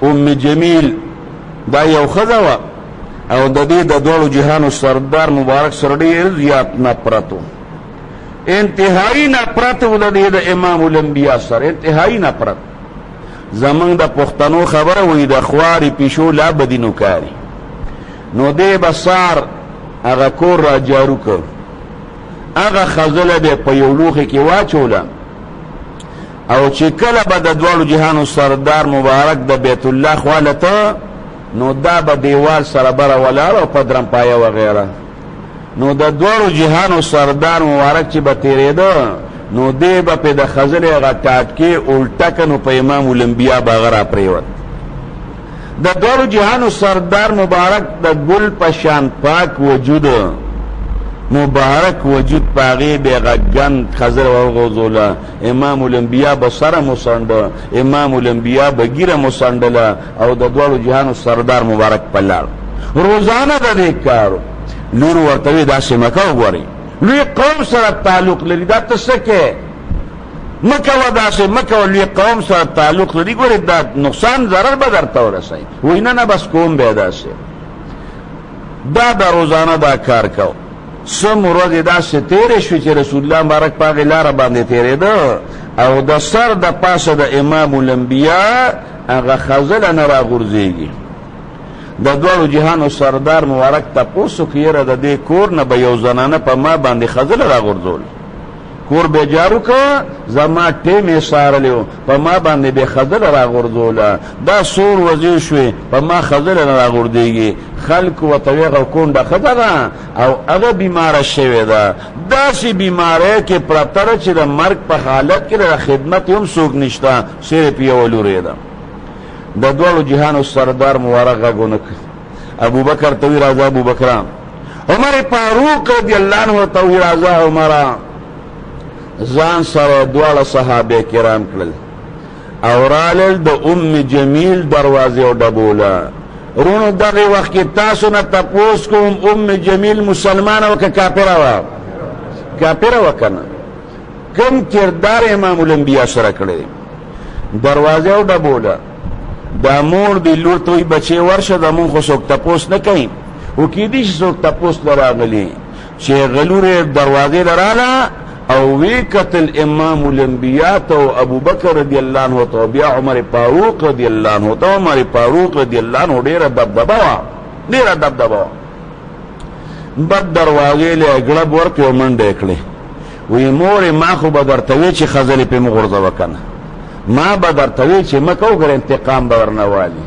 ام جمیل دا یو ښځه وه او د دې د دوړو جهانو سردار مبارک سره ډېر زیات نفرت و، انتهایی نفرت و د دې د امام الانبیا سره، انتهایی نفرت. زمونږ د پښتنو خبره وایي د خوارې پیشو لا بدي نوکاري. نو دی به سار هغه کور را جارو کړ، هغه خزله به په یو لوښي کې واچوله او چې کله به د دواړو جهانو سردار مبارک د بیت الله خواله ته، نو دا به دیوال سره بره ولاړ او په درمپایه وغیره. نو د دواړو جهانو سردار مبارک چې به تېرېده نو دی به پې د خزلې هغه ټاټکې الټه که، نو په امام الانبیا به هغه را پرېوت. د دواړو جهانو سردار مبارک د ګل په شان پاک وجود، مبارک وجود په هغې به هغه ګند خزل وغورځوله. امام الانبیا به سره مسنډه، امام الانبیا به ګیره مسنډله او د دواړو جهانو سردار مبارک په لاړ. روزانه د دې کار لور ورته وي داسې مه کوه، ګورئ لوی قوم سره تعلق لري، دا ته څه کې مه کوه، داسې مه کوه، لوی قوم سره تعلق لري، ګورئ دا نقصان ضرر به درته ورسوي. وایي نه نه بس کوم به داسې. دا به روزانه دا کار کوه. سم ورځې داسې تېرې شوې چې رسول الله مبارک په هغې لاره باندې تېرېده او د سر د پاسه د امام الانبیا هغه خزله نه راغورځېږي. د دواړو جهانو سردار مبارک تپوس وکړ یره د دې کور نه به یو زنانه په ما باندې خزله راغورځول، کور به جارو که زما ټیم یې څارلی و، په ما باندې به خزله راغورځوله. دا سور وزیر شوې په ما خزله نه راغورځېږي. خلکو ورته ویې هغه کونډه ښځه ده او هغه بیماره شوې ده، داسې بیماری کې پرته ده چې د مرګ په حالت کې د خدمت هم څوک نشته، صرف یوه لورې ده. د دواړو جهانو سردار مبارک غږ ونه کړ. ابوبکر ته وی راځه ابوبکره، عمر فاروق رضی الله عنه ته وی راځه عمره. ځان سره دواړه صحابه کرام کړل او رالل د ام جمیل دروازې او ډبوله. رونو دغه وخت کې تاسو نه تپوس کوم ام جمیل مسلمانه وه که کافره وه؟ کافره وه که نه؟ کوم کردار امام الانبیا سره کړی؟ دروازې او ډبوله. دا مور دی لور ته وایي بچې ورشه، د مونږ خو څوک تپوس نه کوي. خو کیدای شي څوک تپوس له راغلي چې هغه لور یې دروازې له راله او وی قتل امام الانبیا ته او ابوبکر رضی الله عنه ته بیا عمر فاروق رضی الله عنه ته. عمر فاروق رضی الله عنه ډېره دبدبه وه، ډېره دبدبه وه. بد دروازې له یې ګړب ورکړې او منډه یې کړې. وی مورې ما خو به درته وی چې خزلې پې مه غورځوه که نه، ما به درته وی چې مه کوه ګوره انتقام به ورنه والي.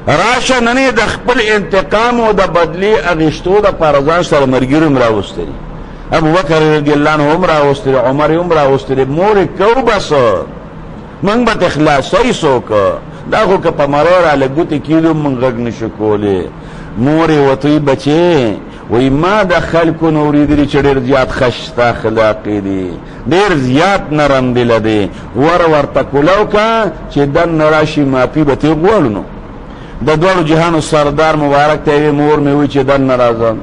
راشه نن د خپل انتقام او د بدلې اخیستو دپاره ځان سره ملګري هم راوستلي، ابوبکر رضی الله عنه هم راوستلي، عمر هم راوستلي. مورې کو بس موږ به ته خلاصوي څوک، دا خو که په مرۍ راله ګوتې کېدو موږ غږ نشو کولی. مورې ورته وی بچې وی ما د خلکو نه اورېدلي چې ډېر زیات خشته اخلاقې دي، ډېر زیات نرم دله دی، ورته کولو که چې دننه راشي معافي به ترې غواړو. نو د دواړو جهانو سردار مبارک ته یې مور مې وی چې دننه راځه.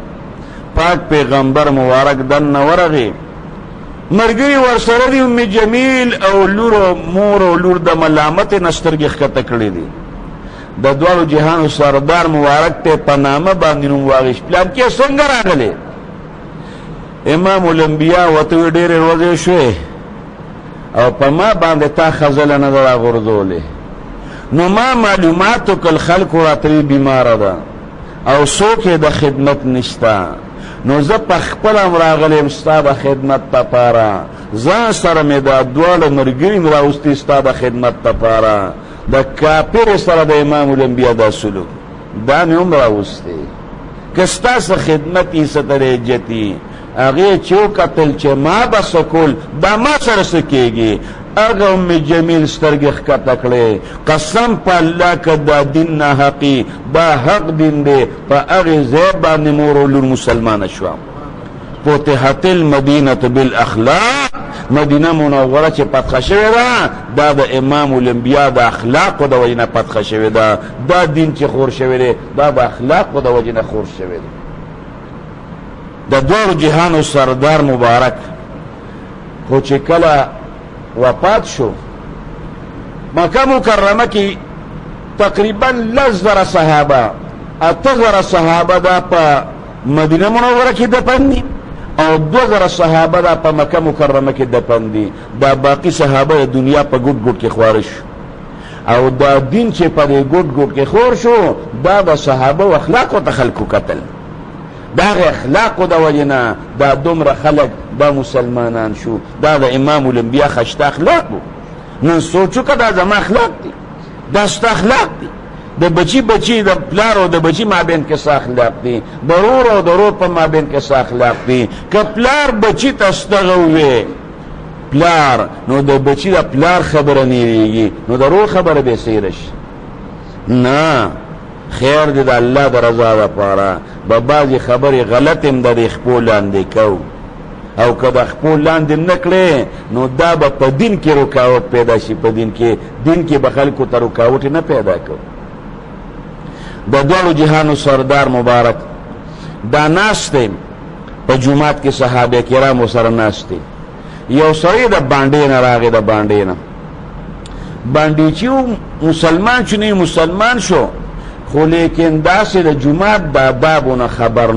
پاک پیغمبر مبارک دننه ورغی، مرګري ورسره دي ام جمیل او لور او مور او لور د ملامت نه سترګې ښکته کړې دي. د دواړو جهانو سردار مبارک ته په نامه باندې نوم واخیست. پلان کې څنګه راغلی؟ امام الانبیا ورته وی ډېرې ورځې شوې او په ما باندې تا خزله نه ده راغورځولې. نو ما معلومات وکړل خلکو راته وی بیماره ده او څوک یې د خدمت نشته. نو زه په خپله هم راغلی یم ستا د خدمت دپاره، ځان سره مې دا دواړه ملګري م راوستي ستا د خدمت دپاره. د کافر سره د امام الانبیا دا سلوک دا مې هم راوستی. که ستا څه خدمت یې څه درجت یې هغې چې وکتل چې ما به څه کول دا ما سره څه کېږي. هغه ام جمیل سترګې ښکته کړې، قسم په الله که دا دین نه حقي، دا حق دین دی، په هغې ځای باندې مور او لور مسلمانه شوه. فتحت المدینة بالاخلاق، مدینه منوره چې فتحه شوې ده دا د امام الانبیا د اخلاقو د وجې نه فتحه شوې ده. دا دین چې خور شوی دی دا د اخلاقو د وجې نه خور شوی دی. د دواړو جهانو سردار مبارک خو چې کله وفات شو، مکه مکرمه کې تقریبا 10,000 صحابه 8,000 صحابه دا په مدینه منوره کې دفن دي او 2,000 صحابه دا په مکه مکرمه کې دفن دي. دا باقي صحابه دنیا په ګوټ ګوټ کې خوار شو او دا دین چې په دې ګوټ ګوټ کې خور شو دا د صحابه او اخلاق او خلکو قتل دا اخلاق د وجنه دا دومره خلک دا مسلمانان شو. دا د امام الانبیاء خشته اخلاق نن سوچو که دا زما اخلاق دي دا ستا اخلاق دي د بچی د پلار او د بچی مابین کې څه اخلاق دي د رور او د رور په مابین کې څه اخلاق دي که پلار بچی ته ستغه ووی پلار نو د بچی د پلار خبره نه ریږي نو د رور خبره به سیره شي نه خیر دې د الله د رضا لپاره به بعضې خبرې غلط هم د دې خپو لاندې کوو او که د خپو لاندې نه کړې نو دا به په دین کې رکاوټ پیدا شي په دین کې به خلکو ته رکاوټ نه پیدا کوو. د دواړو جهانو سردار مبارک دا ناست دی په جومات کې صحابه کرامو سره ناست دی. یو سړی د بانډې نه راغی د بانډې نه بانډې چې مسلمان چې نه مسلمان شو خو لیکن داسې د جومات د آدابو نه خبر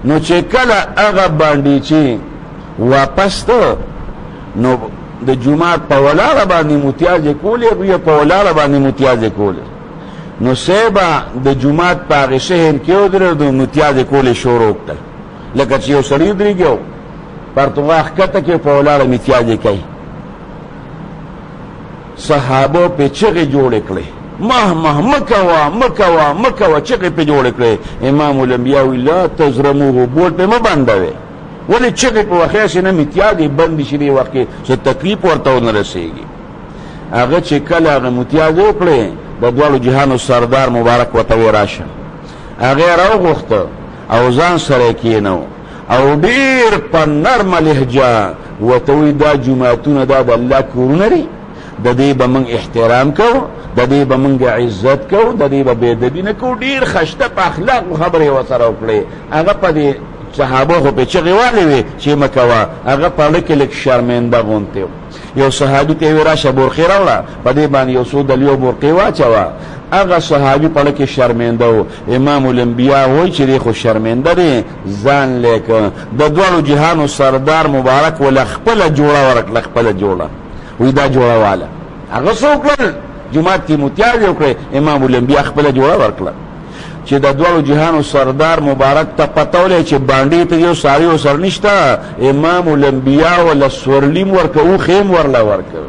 نو چې کله هغه بانډې چې واپس ته نو د جومات په ولاړه باندې متیازې کولې یا په ولاړه باندې متیازې کولې نو سیبا د جومات په هغې شهر کې ودرېدو متیازې کولې شروع کړل لکه چې یو سړی ودرېږي پرتوغه ښکته کې په ولاړه متیازې کوي. صحابو پې چغې جوړې کړې مکوه چغې پې جوړې کړې. امام الانبیاء وی لا تزرموه بول پې مه بندوې ولې چغې په وخت شي نه متیازې بندې شي دې وخت کې څه تکلیف ورته ونه رسېږي. هغه چې کله هغه متیازې وکړې د دواړو جهانو سردار مبارک ورته وی راشه هغې راوغوښته او ځان سره کېنو او ډېر په نرمه لهجه ورته وی دا جوماتونه دا د الله کورونه دي د دې به موږ احترام کوو د دې به موږ عزت کوو د دې به بېادبي نه کوو. ډېر خشته په اخلاقو خبرې ورسره وکړې. هغه په دې صحابه خو پې چغې والې وې چې مه کوه هغه په اړه کې لږ شرمنده غوندې و. یو صحابي ته یې وی راشه بورقې راوړه په دې باندې یو څو دلیو بورقې واچوه. هغه صحابي په اړه کې شرمنده و. امام الانبیاء وایي چې دی خو شرمنده دی ځان لیکه د دواړو جهانو سردار مبارک وله خپله جوړه ورکړه خپله جوړه وی دا جوړه واله هغه څه وکړل جومات کې متیازې وکړې امام الانبیاء خپله جوړه ورکړه چې د دواړو جهانو سردار مبارک ته پته ولې چې باندې ته یو ساری او سر نشته امام الانبیاء ولا سورلیم ورکه اوښ هم ورله ورکړ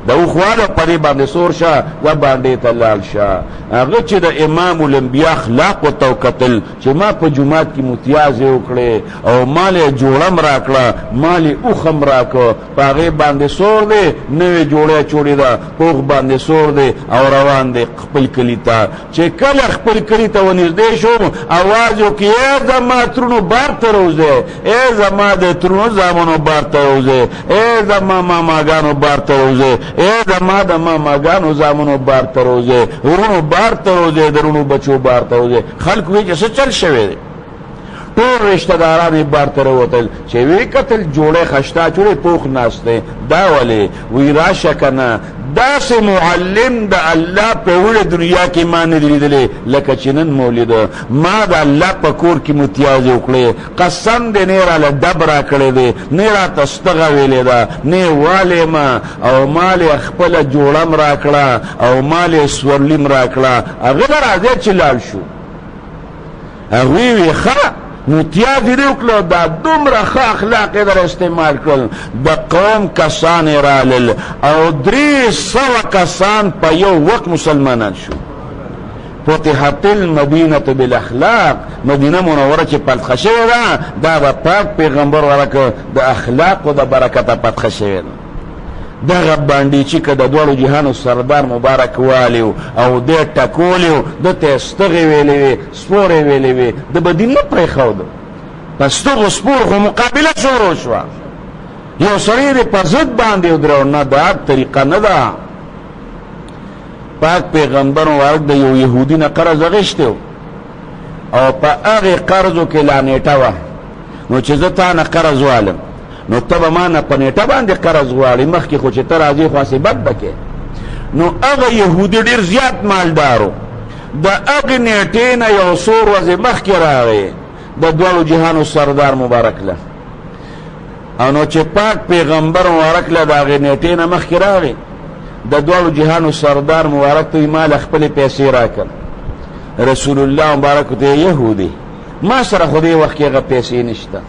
د اوښ واله په دې باندې سور شه و باندې ته لاړ شه. هغه چې د امام الانبیاء اخلاق ورته وکتل چې ما په جومات کې متیازې وکړې او مال یې جوړه م راکړه مال یې اوښ هم راکړه په هغې باندې سور دی نوې جوړه چوړې ده په اوښ باندې سور دی او روان دی خپل کلي ته. چې کله خپل کلي ته ونږدې شو اواز یې وکړي ای زما ترونو بار ته روځئ ای زما د ترونو زامنو بار ته روځئ ای زما ماماګانو بار ته روځئ ای زما د ماماګانو زامنو بار ته روځئ ورونو بار ته روځئ د رونو بچو بار ته روځئ. خلک وایي چې څه چل شوی دی ټول رشته داران یې بار ته راوتل چې ویې کتل جوړې خشتا چوړې پوخ ناست دی دا ولې وی راشه که نه داسې معلم د الله په وړه دنیا کې ما نه دی لیدلی لکه چې نن مولیده ما د الله په کور کې متیازې وکړې قسم دی نه یې راله ډب راکړی دی نه یې راته ستغه ویلې ده نه یې والې ما او مال یې خپله جوړه م راکړه او مال یې سورلي م راکړه. هغه به راځی چې لاړ شو هغوی وی ښه متیازې دې وکړه دا دومره ښه اخلاق یې در استعمال کړل د قوم کسان یې رالل او 300 کسان په یو وخت مسلمانان شو. فتحت المدینة بالاخلاق مدینه منوره چې فتح شوې ده دا به پاک پیغمبر ورکه د اخلاقو د برکته فتح شوې ده. دغه باندې چې که د دواړو جهانو سردار مبارک والی او دې ټکولی و ده ته یې ستغې ویلې وې سپورې ویلې وې د به دین نه پرېښود په ستغو سپور خو مقابله شروع شوه. یو سړی دې په ضد باندې ودرېو نه دا طریقه نه ده. پاک پیغمبر مبارک د یو یهودي نه قرض اخیستی و او په هغې قرضو کې لا نیټه وه نو چې زه تا نه قرض والم نو ته به ما نه په نیټه باندې قرض غواړې مخکې خو چې ته راځې خو هسې بد به کې نو هغه یهودي ډېر زیات مالدارو د هغې نیټې نه یو څو ورځې مخکې راغی د دواړو جهانو سردار مبارک له او نو چې پاک پیغمبر مبارک له د هغې نیټې نه مخکې راغی د دواړو جهانو سردار مبارک ته ما له خپلې پیسې راکړ رسول الله مبارک ته یهودي ما سره خو دې وخت کې هغه پیسې نشته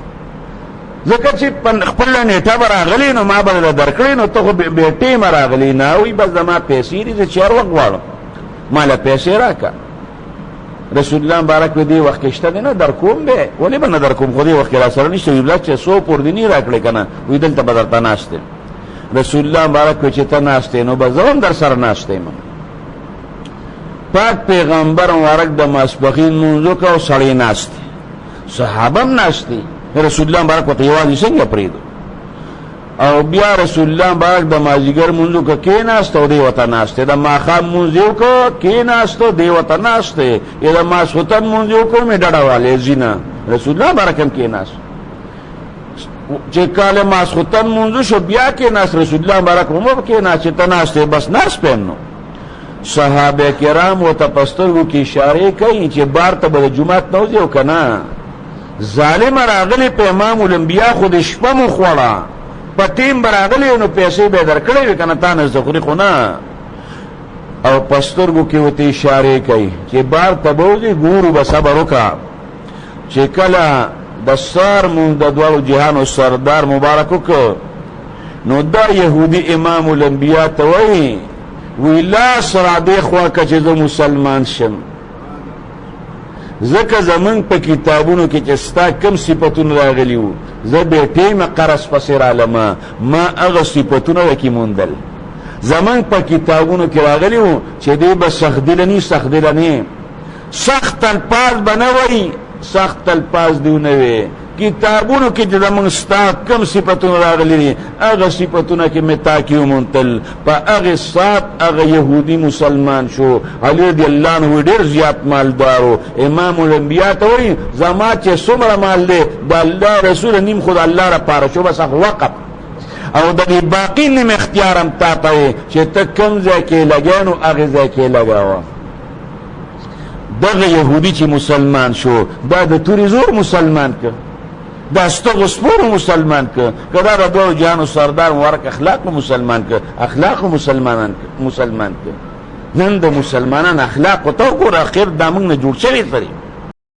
ځکه چې خپله نیټه به راغلې نو ما به له درکړې نو ته خو بې ټیمه راغلې نه وایي بس زما پیسې دي زه چې هر وخت غواړم ما له پیسې راکړه رسول الله مبارک په دې وخت کې شته دی نه در کوم دی ولې به نه در کوم خو دې وخت کې را سره نشته ویل چې څو پور دې نه راکړې که نه وایي دلته به درته ناست یم رسول الله مبارک وایي چې ته ناست یې نو به زه هم در سره ناست یم پاک پیغمبر مبارک د ماسپښین لمونځ وکړه او سړی ناست دی صحابه هم ناست دي رسول الله مبارک ورته یوازې څنګه پرېږدو او بیا رسول الله مبارک د مازدیګر لمونځ وکړه کېناست او دی ورته ناست دی د ماښام لمونځ یې وکړه کېناست او دی ورته ناست دی یا د ماسخوتن لمونځ یې وکړو مې ډډه والې ځي نه رسول الله مبارک هم کېناست چې کله ماسخوتن لمونځ شو بیا کېناست رسول الله مبارک هم کېناست چې ته ناست دی بس ناست پیم نو صحابه کرام ورته په سترګو کې اشارې کوي چې بار ته به د جومات نه وځي او که نه ظالم راغلی په امام الانبیا خو د شپه مو خوړه په ټیم به راغلی نو پیسې به یې درکړی وي که نه تا نه زده خوري خو نه او په سترګو کې ورته اشارې کوي چې بار ته به وځي ګورو به صبر وکړه چې کله د سار مونږ د دواړو جهانو سردار مبارک وکړ نو دا یهودي امام الانبیا ته وایي وی لاس را دې خوا که چې زه مسلمان شم ځکه زمونږ په کتابونو کې چې ستا کم صفتونه راغلي وو زه بې ټیمه قرض پسې رالمه ما هغه صفتونه وکې موندل زمونږ په کتابونو کې راغلي وو چې دی به سختدلني سختدلنې سخت الفاظ به نه وایي سخت الفاظ دې ونه وی کتابونو کې چې زمونږ ستا کم صفتونه راغلي دي هغه صفتونه کې مې تا کې وموندل په هغې سات هغه یهودي مسلمان شو علي رضی الله عنه ډېر زیات مالدار و امام الانبیا ته وایي زما چې څومره مال دی د الله رسول نیم خو د الله لپاره شو بس هغه وقف او د دې باقي نیم اختیار هم تا ته وایي چې ته کوم ځای کې لګیا نو هغې ځای کې لګاوه دغه یهودي چې مسلمان شو دا د تورې زور مسلمان که دا ستغو سپورو مسلمان که دا د دوړو جهانو سردار مبارک اخلاقو مسلمان که اخلاقو مسلمان که نن د مسلمانان اخلاقو ته وګوره اخر دا موږ نه جوړ شوي فري